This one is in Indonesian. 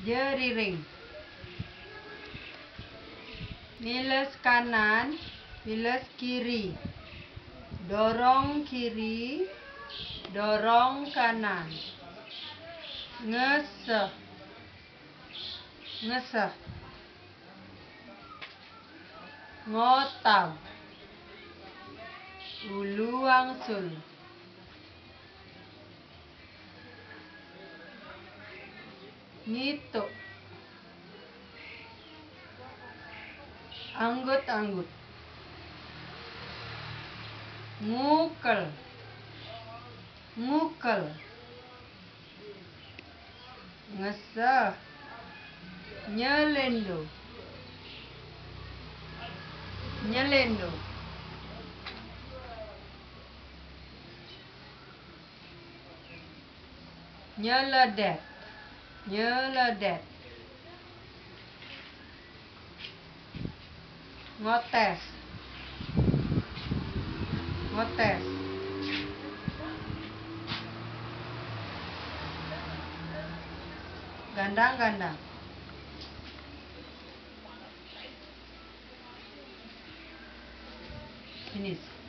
jeriring. Nilus kanan, nilus kiri. Dorong kiri, dorong kanan. Ngeseh, ngeseh. Ngotaw, ulu wangsul. Ngituk, anggut-anggut. Ngukel, ngukel. Ngeseh, nyelendo, nyelendo. Nyeledet, nyeledet. Ngotes, ngotes. Gandang-gandang. Finish.